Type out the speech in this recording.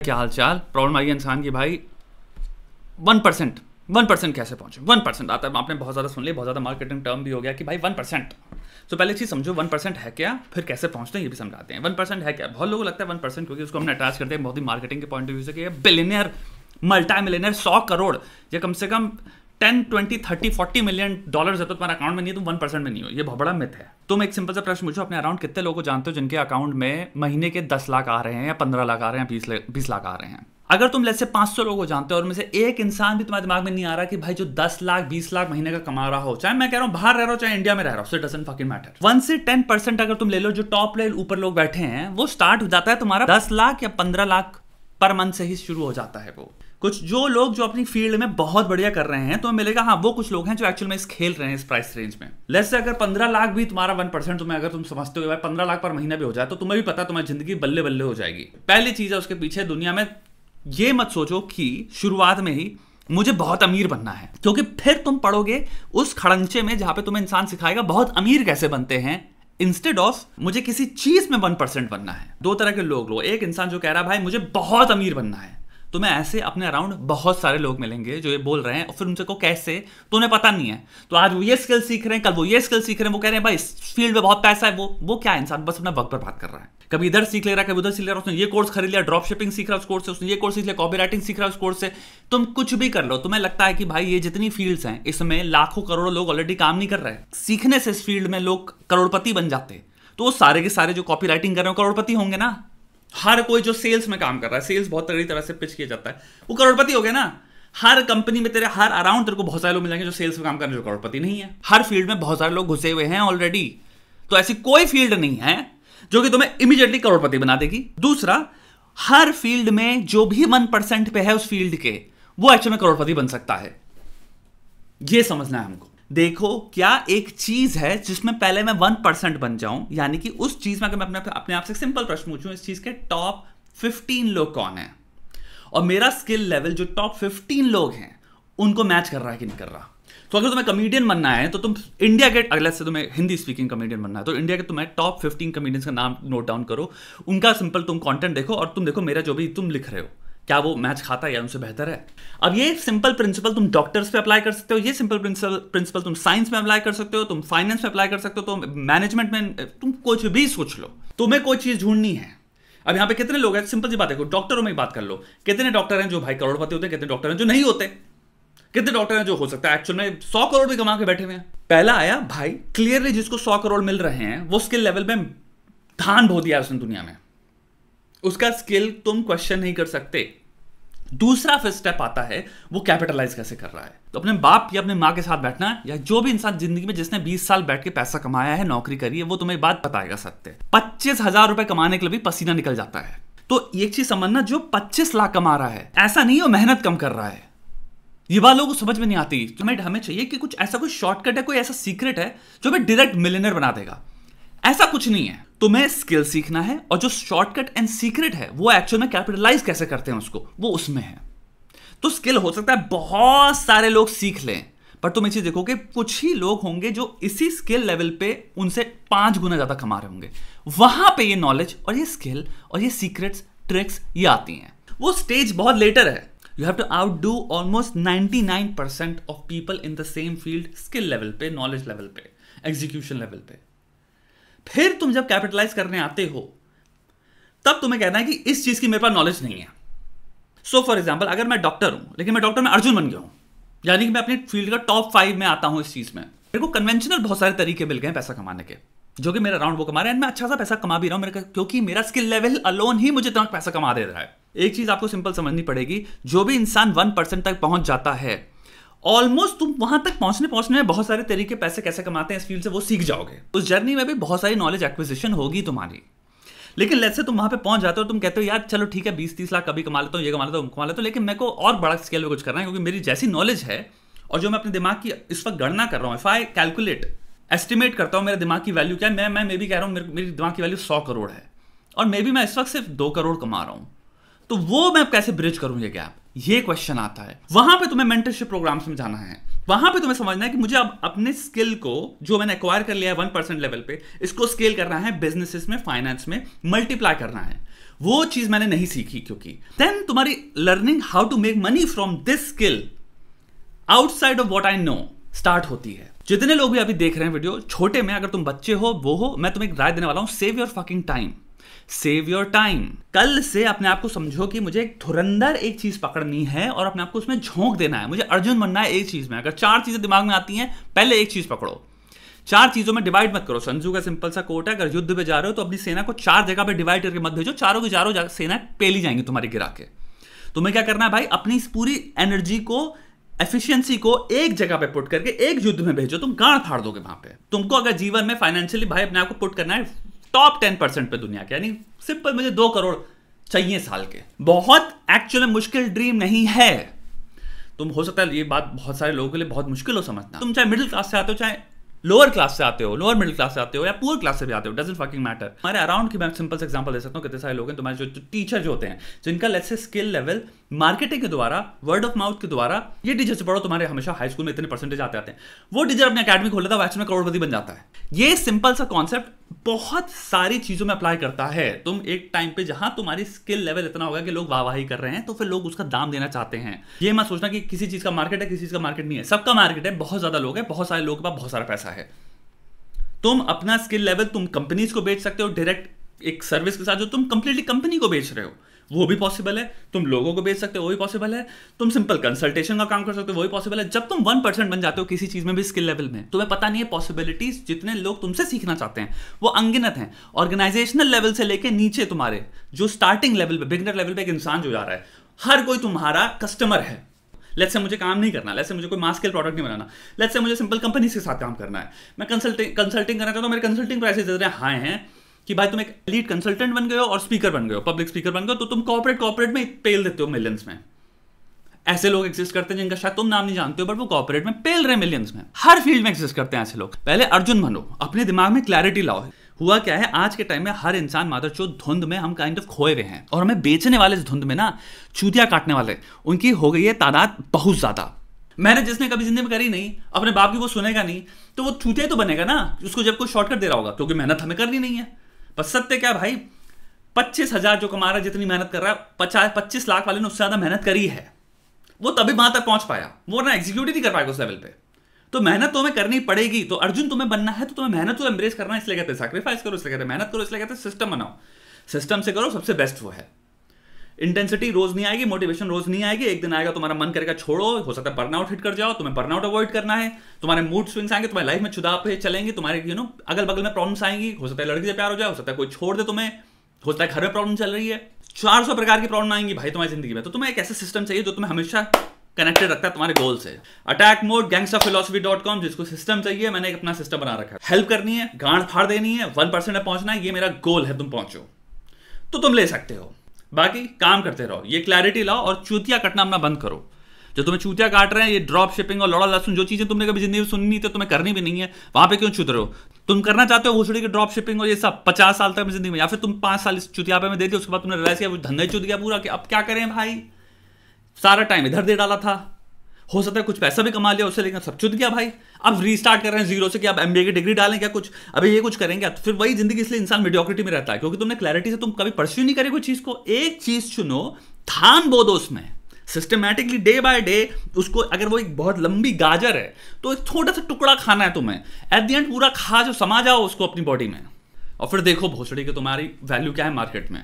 क्या हाल चाल। प्रॉब्लम आई है इंसान की भाई 1% कैसे पहुंचे। 1% आता है, आपने बहुत ज़्यादा सुन लिया, बहुत ज़्यादा मार्केटिंग टर्म भी हो गया कि भाई 1%। तो पहले चीज़ समझो 1% है क्या, फिर कैसे पहुंचते हैं ये भी समझाते हैं। 1% है क्या, बहुत लोगों को लगता है 1%, क्योंकि उसको हमने अटैच करते हैं बहुत ही मार्केटिंग के पॉइंट ऑफ व्यू से कि ये बिलियनियर मल्टी मिलियनियर 100 करोड़ या कम से कम 10, 20, 30, 40 मिलियन डॉलर्स है तो तुम्हारे अकाउंट में नहीं है, तुम 1% में नहीं हो। ये बहुत बड़ा मिथ है। तुम एक सिंपल सा प्रश्न पूछो अपने अराउंड, कितने लोगों को जानते हो जिनके अकाउंट में महीने के 10 लाख आ रहे हैं या 15 लाख आ रहे हैं, 20 लाख आ रहे हैं। अगर तुम लेट्स से 500 लोगों को जानते हो और उनमें से एक इंसान भी तुम्हारे दिमाग में नहीं आ रहा कि भाई जो 10 लाख 20 लाख महीने का कमा रहा हो, चाहे मैं कह रहा हूं बाहर रह रहा हो चाहे इंडिया में रह रहा हो, so it doesn't fucking matter। 1 से 10% अगर तुम ले लो, जो टॉप लेवल ऊपर लोग बैठे हैं, वो स्टार्ट हो जाता है तुम्हारा 10 लाख या 15 लाख पर मंथ से ही शुरू हो जाता है। वो कुछ जो लोग जो अपनी फील्ड में बहुत बढ़िया कर रहे हैं तो मिलेगा, हाँ वो कुछ लोग हैं जो एक्चुअल में इस खेल रहे हैं इस प्राइस रेंज में। लेट्स से अगर 15 लाख भी तुम्हारा 1% तुम्हें, अगर तुम समझते हो भाई 15 लाख पर महीना भी हो जाए तो तुम्हें भी पता तुम्हारी जिंदगी बल्ले बल्ले हो जाएगी। पहली चीज है उसके पीछे दुनिया में ये मत सोचो कि शुरुआत में ही मुझे बहुत अमीर बनना है, क्योंकि फिर तुम पढ़ोगे उस खड़ंचे में जहां पे तुम्हें इंसान सिखाएगा बहुत अमीर कैसे बनते हैं, इंस्टेड ऑफ मुझे किसी चीज में 1% बनना है। दो तरह के लोग लो, एक इंसान जो कह रहा है भाई मुझे बहुत अमीर बनना है, तुम्हें ऐसे अपने अराउंड बहुत सारे लोग मिलेंगे जो ये बोल रहे हैं और फिर उनसे को कैसे तो उन्हें पता नहीं है। तो आज वो ये स्किल सीख रहे हैं, कल वो ये स्किल सीख रहे हैं, वो कह रहे हैं भाई इस फील्ड में बहुत पैसा है। वो क्या इंसान बस अपना वक्त पर बात कर रहा है, कभी इधर सीख ले रहा है कभी उधर सीख ले रहा है। उसने ये कोर्स खरीद लिया, ड्रॉप शिपिंग सीख रहा है उस कोर्स से, उसने ये कोर्स सीख लिया, कॉपी राइटिंग सीख रहा है उस कोर्स से। तुम कुछ भी कर लो, तुम्हें लगता है कि भाई ये जितनी फील्ड्स हैं इसमें लाखों करोड़ों लोग ऑलरेडी काम नहीं कर रहे हैं, सीखने से इस फील्ड में लोग करोड़पति बन जाते, तो वो सारे के सारे जो कॉपी राइटिंग कर रहे हैं करोड़पति होंगे ना। हर कोई जो सेल्स में काम कर रहा है, सेल्स बहुत तगड़ी तरह से पिच किया जाता है, वो करोड़पति हो गया ना। हर कंपनी में तेरे हर अराउंड तेरे को बहुत सारे लोग मिलेंगे जो सेल्स में काम कर रहे हैं जो करोड़पति नहीं है। हर फील्ड में बहुत सारे लोग घुसे हुए हैं ऑलरेडी, तो ऐसी कोई फील्ड नहीं है जो कि तुम्हें इमीडिएटली करोड़पति बना देगी। दूसरा, हर फील्ड में जो भी 1% पे है उस फील्ड के, वो एक्चुअली में करोड़पति बन सकता है। यह समझना है हमको। देखो क्या एक चीज है जिसमें पहले मैं 1% बन जाऊं, यानी कि उस चीज में अगर मैं अपने आप से सिंपल प्रश्न पूछूं, इस चीज के टॉप 15 लोग कौन है और मेरा स्किल लेवल जो टॉप 15 लोग हैं उनको मैच कर रहा है कि नहीं कर रहा। तो अगर तुम्हें कमेडियन बनना है तो तुम इंडिया के, अगले से तुम्हें हिंदी स्पीकिंग कमेडियन बनना है तो इंडिया के तुम्हें टॉप 15 कमेडियंस का नाम नोट डाउन करो, उनका सिंपल तुम कंटेंट देखो और तुम देखो मेरा जो भी तुम लिख रहे हो क्या वो मैच खाता है या उनसे बेहतर है। अब ये सिंपल प्रिंसिपल तुम डॉक्टर्स पे अप्लाई कर सकते हो, ये सिंपल प्रिंसिपल तुम साइंस में अप्लाई कर सकते हो, तुम फाइनेंस में अप्लाई कर सकते हो, तो मैनेजमेंट में तुम कुछ भी सोच लो, तुम्हें कोई चीज ढूंढनी है। अब यहाँ पे कितने लोग हैं, सिंपल सी बात है, डॉक्टरों में बात कर लो, कितने डॉक्टर हैं जो भाई करोड़पति होते हैं, कितने डॉक्टर हैं जो नहीं होते, कितने डॉक्टर हैं जो हो सकता है एक्चुअल में 100 करोड़ भी कमा के बैठे हुए हैं। पहला आया भाई क्लियरली जिसको 100 करोड़ मिल रहे हैं वो स्किल लेवल में धान बो दिया उसने दुनिया में, उसका स्किल तुम क्वेश्चन नहीं कर सकते। दूसरा फिर स्टेप आता है वो कैपिटलाइज कैसे कर रहा है। तो अपने बाप या अपने माँ के साथ बैठना है, या जो भी इंसान जिंदगी में जिसने 20 साल बैठ के पैसा कमाया है, नौकरी करी है, वो तुम्हें बात बताएगा सत्य। 25,000 रुपए कमाने के लिए भी पसीना निकल जाता है। तो एक चीज समझना, जो 25 लाख कमा रहा है ऐसा नहीं हो मेहनत कम कर रहा है, ये बात लोगों को समझ में नहीं आती। तो हमें चाहिए कि कुछ ऐसा कोई शॉर्टकट है, कोई ऐसा सीक्रेट है जो हमें डायरेक्ट मिलियनर बना देगा, ऐसा कुछ नहीं है। तुम्हें स्किल सीखना है और जो शॉर्टकट एंड सीक्रेट है वो एक्चुअल में कैपिटलाइज कैसे करते हैं उसको, वो उसमें है। तो स्किल हो सकता है बहुत सारे लोग सीख लें, पर तुम ये चीज देखो कि कुछ ही लोग होंगे जो इसी स्किल लेवल पे उनसे 5 गुना ज्यादा कमा रहे होंगे। वहां पे ये नॉलेज और ये स्किल और ये सीक्रेट्स ट्रिक्स ये आती हैं। वो स्टेज बहुत लेटर है। You have to outdo almost 99% of people in the same field, skill level पे, नॉलेज लेवल पे, एग्जीक्यूशन लेवल पे। फिर तुम जब कैपिटलाइज करने आते हो तब तुम्हें कहना है कि इस चीज की मेरे पास नॉलेज नहीं है। सो फॉर एग्जाम्पल, अगर मैं डॉक्टर हूं लेकिन मैं डॉक्टर में अर्जुन बन गया हूं, यानी कि मैं अपनी फील्ड का टॉप 5 में आता हूं इस चीज में, मेरे को कन्वेंशनल बहुत सारे तरीके मिल गए पैसा कमाने के, जो कि मेरे अराउंड वो कमा रहे हैं, मैं अच्छा सा पैसा कमा भी रहा हूं क्योंकि मेरा स्किल लेवल अलोन ही मुझे इतना पैसा कमा दे रहा है। एक चीज आपको सिंपल समझनी पड़ेगी, जो भी इंसान 1% तक पहुंच जाता है, ऑलमोस्ट तुम वहां तक पहुंचने में बहुत सारे तरीके पैसे कैसे कमाते हैं इस फील्ड से वो सीख जाओगे। उस जर्नी में भी बहुत सारी नॉलेज एक्विजिशन होगी तुम्हारी। लेकिन लेट्स से तुम वहां पे पहुंच जाते हो, तुम कहते हो यार चलो ठीक है 20-30 लाख कभी कमा लेता हूं, ये कमा लेता हूं, कमा लेता हूं, लेकिन मेरे को और बड़ा स्केल में कुछ करना है, क्योंकि मेरी जैसी नॉलेज है और जो मैं अपने दिमाग की इस वक्त गणना कर रहा हूं, इफ आई कैलकुलेट, एस्टिमेट करता हूं मेरे दिमाग की वैल्यू क्या है, मैं भी कह रहा हूं मेरी दिमाग की वैल्यू 100 करोड़ है और मे भी मैं इस वक्त सिर्फ 2 करोड़ कमा रहा हूं, तो वो मैं कैसे ब्रिज करूं ये गैप, ये क्वेश्चन आता है। वहां पे तुम्हें मेंटरशिप प्रोग्राम्स में जाना है, वहां पे तुम्हें समझना है कि मुझे अब अपने स्किल को जो मैंने एक्वायर कर लिया है 1% लेवल पे, इसको स्केल करना है, बिजनेसेस में, फाइनेंस में मल्टीप्लाई करना है। वो चीज मैंने नहीं सीखी, क्योंकि देन तुम्हारी learning how to make money from this skill outside of what I know start होती है। जितने लोग भी अभी देख रहे हैं वीडियो, छोटे में अगर तुम बच्चे हो वो हो, मैं तुम्हें एक राय देने वाला हूं, save your fucking time, save your time. कल से अपने आप को समझो कि मुझे एक धुरंधर एक चीज पकड़नी है और अपने आप को उसमें झोंक देना है, मुझे अर्जुन बनना है एक चीज में। अगर 4 चीजें दिमाग में आती हैं, पहले एक चीज पकड़ो, 4 चीजों में डिवाइड मत करो। संजू का सिंपल सा कोट है, अगर युद्ध पे जा रहे हो तो अपनी सेना को 4 जगह पे डिवाइड करके मत भेजो, चारों की चारों सेना पेली जाएंगी तुम्हारी गिरा के। तुम्हें क्या करना है भाई, अपनी इस पूरी एनर्जी को, एफिशिएंसी को एक जगह पे पुट करके एक युद्ध में भेजो, तुम गांड फाड़ दोगे वहां पे। तुमको अगर जीवन में फाइनेंशियली भाई अपने आप को पुट करना है टॉप 10% पे दुनिया के, यानी सिंपल मुझे 2 करोड़ चाहिए साल के, बहुत एक्चुअली मुश्किल ड्रीम नहीं है। तुम हो सकता है ये बात बहुत सारे लोगों के लिए बहुत मुश्किल हो समझना, तुम चाहे मिडिल क्लास से आते हो, चाहे लोअर क्लास से आते हो, लोअर मिडिल क्लास से आते हो, या पुअर क्लास से भी आते हो, डजंट फकिंग मैटर। हमारे अराउंड की मैं सिंपल से एग्जांपल दे सकता हूं, कितने सारे लोग हैं तुम्हारे जो टीचर जो होते हैं, जिनका let's say skill level marketing के द्वारा, वर्ड ऑफ माउथ के द्वारा, ये टीचर से पढ़ो, तुम्हारे हमेशा हाई स्कूल में इतने परसेंटेज आते हैं, वो टीचर अपने अकेडमी खोल लेता है, एक्चुअली में करोड़पति बन जाता है। ये सिंपल सा कॉन्सेप्ट बहुत सारी चीजों में अप्लाई करता है। तुम एक टाइम पे जहां तुम्हारी स्किल लेवल इतना होगा कि लोग वाहवाही कर रहे हैं, तो फिर लोग उसका दाम देना चाहते हैं। ये मत सोचना कि किसी चीज का मार्केट है, किसी चीज का मार्केट नहीं है, सबका मार्केट है, बहुत ज्यादा लोग हैं, बहुत सारे लोगों के पास बहुत सारा पैसा है। तुम अपना स्किल लेवल तुम कंपनीज को बेच सकते हो डायरेक्ट एक सर्विस के साथ, जो तुम कंप्लीटली कंपनी को बेच रहे हो, वो भी पॉसिबल है। तुम लोगों को बेच सकते हो, वो भी पॉसिबल है। तुम सिंपल कंसल्टेशन का काम कर सकते हो, वो भी पॉसिबल है। जब तुम 1% बन जाते हो किसी चीज में भी स्किल लेवल में, तुम्हें पता नहीं है पॉसिबिलिटीज जितने लोग तुमसे सीखना चाहते हैं वो अनगिनत हैं। ऑर्गेनाइजेशनल लेवल से लेके नीचे तुम्हारे जो स्टार्टिंग लेवल पे, बिगिनर लेवल पे एक इंसान जो जा रहा है, हर कोई तुम्हारा कस्टमर है। लेट्स से मुझे काम नहीं करना, लेट्स से मुझे कोई मास स्केल प्रोडक्ट नहीं बनाना, लेट्स से मुझे सिंपल कंपनी के साथ काम करना है, मैं कंसल्टिंग करना चाहता हूं, मेरे कंसल्टिंग प्राइसेस इतने हाई हैं कि भाई तुम एक लीड कंसल्टेंट बन गए हो और स्पीकर बन गए हो, पब्लिक स्पीकर बन गए हो, तो तुम कॉर्पोरेट में पेल देते हो मिलियंस में। ऐसे लोग एग्जिस्ट करते हैं जिनका शायद तुम नाम नहीं जानते हो, बट वो कॉर्पोरेट में पेल रहे हैं मिलियंस में। हर फील्ड में एग्जिस्ट करते हैं ऐसे लोग। पहले अर्जुन बनो, अपने दिमाग में क्लैरिटी लाओ। हुआ क्या है, आज के टाइम में हर इंसान मादरचोद धुंध में हम काइंड ऑफ खोए हुए हैं, और हमें बेचने वाले इस धुंध में ना, चूतिया काटने वाले, उनकी हो गई है तादाद बहुत ज्यादा। मेहनत जिसने कभी जिंदगी में करी नहीं, अपने बाप की वो सुनेगा नहीं, तो वो चूतिया तो बनेगा ना, उसको जब कोई शॉर्टकट दे रहा होगा, क्योंकि मेहनत हमें करनी नहीं है। बस सत्य क्या भाई, 25,000 जो कमा रहा है, जितनी मेहनत कर रहा है, 25 लाख वाले ने उससे ज्यादा मेहनत करी है, वो तभी वहां तक पहुंच पाया, वो ना एग्जीक्यूट ही नहीं कर पाएगा उस लेवल पे। तो मेहनत तो हमें करनी पड़ेगी। तो अर्जुन तुम्हें बनना है तो तुम्हें मेहनत को एम्ब्रेस करना है, इसलिए कहते हैं सैक्रिफाइस करो, इसलिए कहते हैं मेहनत करो, इसलिए कहते हैं सिस्टम बनाओ। सिस्टम से करो, सबसे बेस्ट वो है। इंटेंसिटी रोज नहीं आएगी, मोटिवेशन रोज नहीं आएगी, एक दिन आएगा तुम्हारा मन करेगा छोड़ो, हो सकता है बर्नआउट हिट कर जाओ, तुम्हें बर्नआउट अवॉइड करना है, तुम्हारे मूड स्विंग्स आएंगे, तुम्हारी लाइफ में चुदाव पे चलेंगे, तुम्हारे अगल बगल में प्रॉब्लम्स आएंगी, हो सकता है लड़की से प्यार हो जाए, हो सकता है कोई छोड़ दे तुम्हें, हो सकता है घर में प्रॉब्लम चल रही है, 400 प्रकार की प्रॉब्लम आएंगी भाई तुम्हारी जिंदगी में। तो तुम्हें एक ऐसा सिस्टम चाहिए जो तुम्हें हमेशा कनेक्टेड रखता है तुम्हारे गोल से। अटैक मोड gangsterphilosophy.com, जिसको सिस्टम चाहिए, मैंने एक अपना सिस्टम बना रखा है। हेल्प करनी है, गांड फाड़ देनी है, 1% में पहुंचना है, ये मेरा गोल है, तुम पहुंचो तो तुम ले सकते हो। बाकी काम करते रहो, ये क्लैरिटी लाओ और चूतिया कटना अपना बंद करो। जो तुम्हें चूतिया काट रहे हैं, ये ड्रॉप शिपिंग और लौड़ा लहसुन, जो चीजें तुमने कभी जिंदगी में सुननी नहीं थी, तुम्हें करनी भी नहीं है, वहां पे क्यों चूत रहे हो? तुम करना चाहते हो भोसड़ी की ड्रॉप शिपिंग और ये सब 50 साल तक जिंदगी में, या फिर तुम 5 साल इस चुतियापे में दे दिया, उसके बाद तुमने रियलाइज किया वो धंधा चूत गया पूरा, कि अब क्या करें भाई, सारा टाइम इधर दे डाला था, हो सकता है कुछ पैसा भी कमा लिया उससे, लेकिन सब चुत गया भाई। अब रीस्टार्ट कर रहे हैं जीरो से कि अब एमबीए की डिग्री डालें क्या, कुछ अभी ये कुछ करेंगे, तो फिर वही जिंदगी। इसलिए इंसान मेडियोक्रिटी में रहता है, क्योंकि तुमने क्लैरिटी से तुम कभी परस्यू नहीं करे कोई चीज को। एक चीज चुनो, ध्यान बो दो उसमें सिस्टमैटिकली, डे बाय डे उसको। अगर वो एक बहुत लंबी गाजर है तो एक छोटा सा टुकड़ा खाना है तुम्हें, एट द एंड पूरा खा जो समा जाओ उसको अपनी बॉडी में, और फिर देखो भोसड़ी की तुम्हारी वैल्यू क्या है मार्केट में।